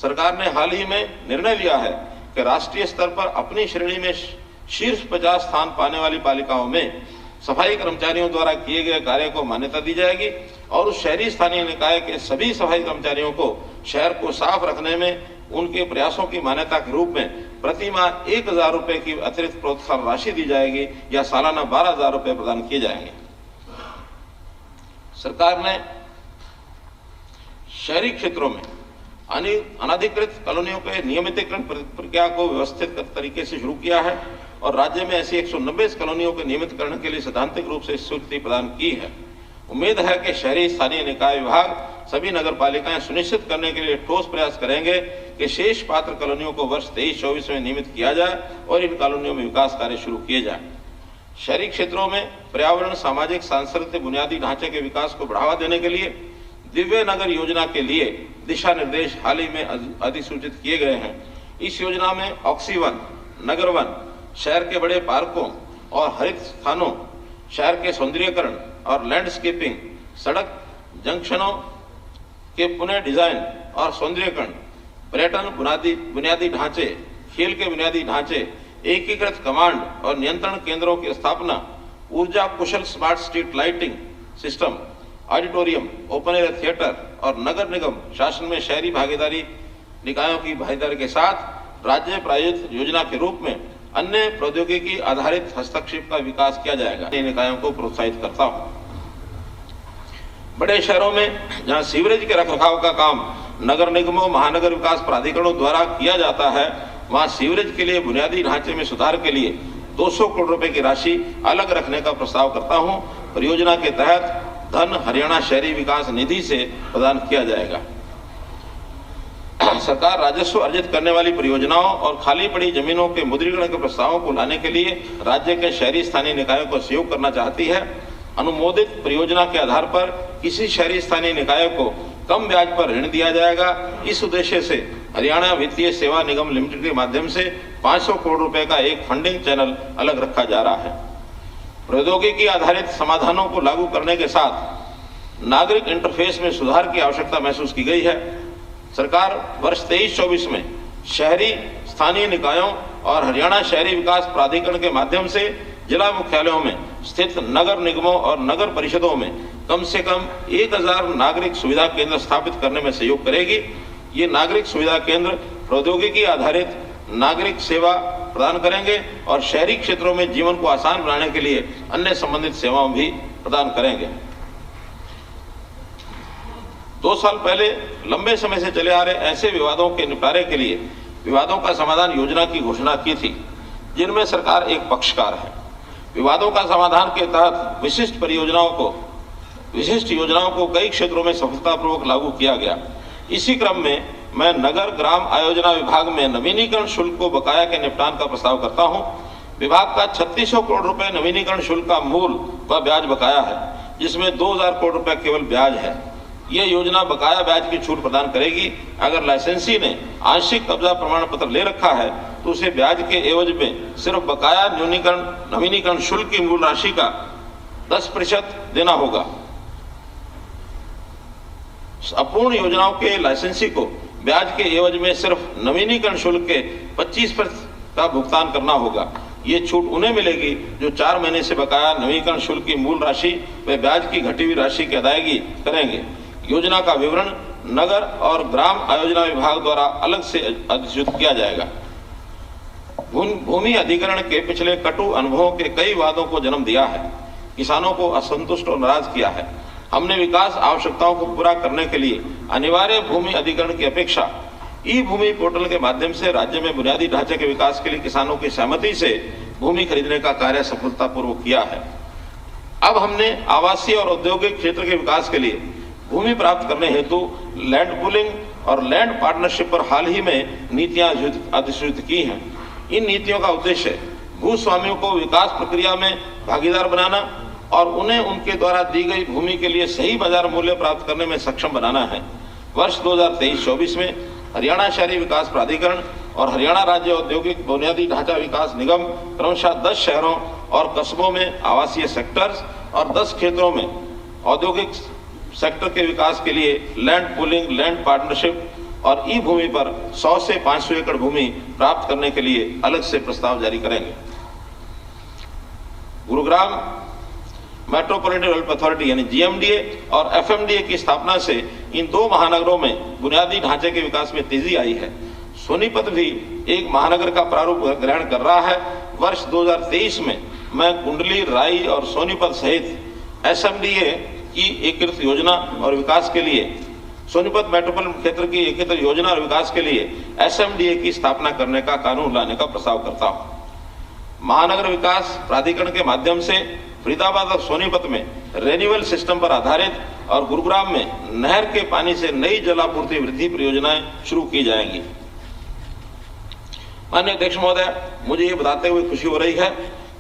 सरकार ने हाल ही में निर्णय लिया है कि राष्ट्रीय स्तर पर अपनी श्रेणी में शीर्ष 50 स्थान पाने वाली पालिकाओं में सफाई कर्मचारियों द्वारा किए गए कार्य को मान्यता दी जाएगी और उस शहरी स्थानीय निकाय के सभी सफाई कर्मचारियों को शहर को साफ रखने में उनके प्रयासों की मान्यता के रूप में प्रति माह 1,000 रुपए की अतिरिक्त प्रोत्साहन राशि दी जाएगी या सालाना 12,000 रुपए प्रदान किए जाएंगे। सरकार ने शहरी क्षेत्रों में अनधिकृत कॉलोनियों के नियमितीकरण प्रक्रिया को व्यवस्थित तरीके से शुरू किया है और राज्य में ऐसी 190 कॉलोनियों के नियमितकरण के लिए सैद्धांतिक रूप से स्वीकृति प्रदान की है। उम्मीद है कि शहरी स्थानीय निकाय विभाग सभी नगर पालिकाएं सुनिश्चित करने के लिए ठोस प्रयास करेंगे कि शेष पात्र कॉलोनियों को वर्ष 23-24 में नियमित किया जाए और इन कॉलोनियों में विकास कार्य शुरू किए जाए। शहरी क्षेत्रों में पर्यावरण, सामाजिक, सांस्कृतिक बुनियादी ढांचे के विकास को बढ़ावा देने के लिए दिव्य नगर योजना के लिए दिशा निर्देश हाल ही में अधिसूचित किए गए हैं। इस योजना में ऑक्सीवन, नगर वन, शहर के बड़े पार्कों और हरित स्थानों, शहर के सौंदर्यीकरण और लैंडस्केपिंग, सड़क जंक्शनों के पुनः डिजाइन और सौंदर्यीकरण, पर्यटन बुनियादी ढांचे, खेल के बुनियादी ढांचे, एकीकृत कमांड और नियंत्रण केंद्रों की स्थापना, ऊर्जा कुशल smart street lighting system, auditorium, open air theatre और नगर निगम शासन में शहरी भागीदारी निकायों की भागीदारी के साथ राज्य प्रायोजित योजना के रूप में अन्य प्रौद्योगिकी आधारित हस्तक्षेप का विकास किया जाएगा। इन निकायों को प्रोत्साहित करता हूं। बड़े शहरों में जहां सीवरेज के रखरखाव का काम नगर निगमों, महानगर विकास प्राधिकरणों द्वारा किया जाता है, वहां सीवरेज के लिए बुनियादी ढांचे में सुधार के लिए 200 करोड़ रुपए की राशि अलग रखने का प्रस्ताव करता हूं। परियोजना के तहत धन हरियाणा शहरी विकास निधि से प्रदान किया जाएगा। सरकार राजस्व अर्जित करने वाली परियोजनाओं और खाली पड़ी जमीनों के मुद्रीकरण के प्रस्तावों को लाने के लिए राज्य के शहरी स्थानीय निकायों को सहयोग करना चाहती है। अनुमोदित परियोजना के आधार पर किसी शहरी स्थानीय निकाय को कम ब्याज पर ऋण दिया जाएगा। इस उद्देश्य से हरियाणा वित्तीय सेवा निगम लिमिटेड के माध्यम से 500 करोड़ रुपए का एक फंडिंग चैनल अलग रखा जा रहा है। प्रौद्योगिकी आधारित समाधानों को लागू करने के साथ नागरिक इंटरफेस में सुधार की आवश्यकता महसूस की गई है। सरकार वर्ष 23-24 में शहरी स्थानीय निकायों और हरियाणा शहरी विकास प्राधिकरण के माध्यम से जिला मुख्यालयों में स्थित नगर निगमों और नगर परिषदों में कम से कम 1,000 नागरिक सुविधा केंद्र स्थापित करने में सहयोग करेगी। ये नागरिक सुविधा केंद्र प्रौद्योगिकी आधारित नागरिक सेवा प्रदान करेंगे और शहरी क्षेत्रों में जीवन को आसान बनाने के लिए अन्य संबंधित सेवाओं भी प्रदान करेंगे। 2 साल पहले लंबे समय से चले आ रहे ऐसे विवादों के निपटारे के लिए विवादों का समाधान योजना की घोषणा की थी, जिनमें सरकार एक पक्षकार है। विवादों का समाधान के तहत विशिष्ट योजनाओं को कई क्षेत्रों में सफलतापूर्वक लागू किया गया। इसी क्रम में मैं नगर ग्राम आयोजना विभाग में नवीनीकरण शुल्क को बकाया के निपटान का प्रस्ताव करता हूं। विभाग का 3600 करोड़ रुपए नवीनीकरण शुल्क का मूल व ब्याज बकाया है, जिसमें 2000 करोड़ रुपए केवल ब्याज है। यह योजना बकाया ब्याज की छूट प्रदान करेगी। अगर लाइसेंसी ने आंशिक कब्जा प्रमाण पत्र ले रखा है तो उसे ब्याज के एवज में सिर्फ बकाया नवीनीकरण शुल्क की मूल राशि का 10% देना होगा। अपूर्ण योजनाओं के लाइसेंसी को ब्याज के एवज में सिर्फ नवीनीकरण शुल्क के 25% का भुगतान करना होगा। ये छूट उन्हें मिलेगी जो 4 महीने से बकाया नवीनीकरण शुल्क की मूल राशि व ब्याज की घटी हुई राशि की अदायगी करेंगे। योजना का विवरण नगर और ग्राम आयोजना विभाग द्वारा अलग से अधिसूचित किया जाएगा। भूमि अधिग्रहण के पिछले कटु अनुभवों के कई वादों को जन्म दिया है, किसानों को असंतुष्ट और नाराज किया है। हमने विकास आवश्यकताओं को पूरा करने के लिए अनिवार्य भूमि अधिग्रहण की अपेक्षा ई भूमि पोर्टल के माध्यम से राज्य में बुनियादी ढांचे के विकास के लिए किसानों की सहमति से भूमि खरीदने का कार्य सफलतापूर्वक किया है। अब हमने आवासीय और औद्योगिक क्षेत्र के विकास के लिए भूमि प्राप्त करने हेतु लैंड पूलिंग और लैंड पार्टनरशिप पर हाल ही में नीतियां अधिसूचित की हैं। इन नीतियों का उद्देश्य भूस्वामियों को विकास प्रक्रिया में भागीदार बनाना और उन्हें उनके द्वारा दी गई भूमि के लिए सही बाजार मूल्य प्राप्त करने में सक्षम बनाना है। वर्ष 2023-24 में हरियाणा शहरी विकास प्राधिकरण और हरियाणा राज्य औद्योगिक बुनियादी ढांचा विकास निगम क्रमशः 10 शहरों और कस्बों में आवासीय सेक्टर्स और 10 क्षेत्रों में औद्योगिक सेक्टर के विकास के लिए लैंड पूलिंग, लैंड पार्टनरशिप और ई भूमि पर 100 से 500 एकड़ भूमि प्राप्त करने के लिए अलग से प्रस्ताव जारी करेंगे। गुरुग्राम मेट्रोपॉलिटन डेवलपमेंट अथॉरिटी यानी जीएमडीए और एफएमडीए की स्थापना से इन दो महानगरों में बुनियादी ढांचे के विकास में तेजी आई है। सोनीपत भी एक महानगर का प्रारूप ग्रहण कर रहा है। वर्ष 2023 में मैं कुंडली, राई और सोनीपत सहित एसएमडीए की एकीकृत योजना और विकास के लिए, सोनीपत मेट्रोपॉलिटन क्षेत्र की एकीकृत योजना और विकास के लिए एसएमडीए की स्थापना करने का कानून लाने का प्रस्ताव करता हूं। महानगर विकास प्राधिकरण के माध्यम से फरीदाबाद और सोनीपत में रेन्यूअल सिस्टम पर आधारित और गुरुग्राम में नहर के पानी से नई जलापूर्ति वृद्धि परियोजनाएं शुरू की जाएंगी। माननीय अध्यक्ष महोदय, मुझे ये बताते हुए खुशी हो रही है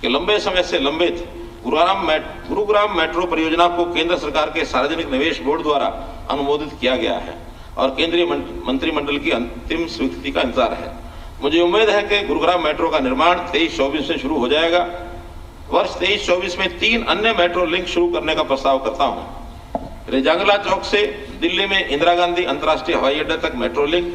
कि लंबे समय से लंबित गुरुग्राम मेट्रो परियोजना को केंद्र सरकार के सार्वजनिक निवेश बोर्ड द्वारा अनुमोदित किया गया है और केंद्रीय मंत्रिमंडल की अंतिम स्वीकृति का इंतजार है। मुझे उम्मीद है कि गुरुग्राम मेट्रो का निर्माण 23-24 में शुरू हो जाएगा। वर्ष 23-24 में 3 अन्य मेट्रो लिंक शुरू करने का प्रस्ताव करता हूं। रेजांगला चौक से दिल्ली में इंदिरा गांधी अंतर्राष्ट्रीय हवाई अड्डे तक मेट्रो लिंक,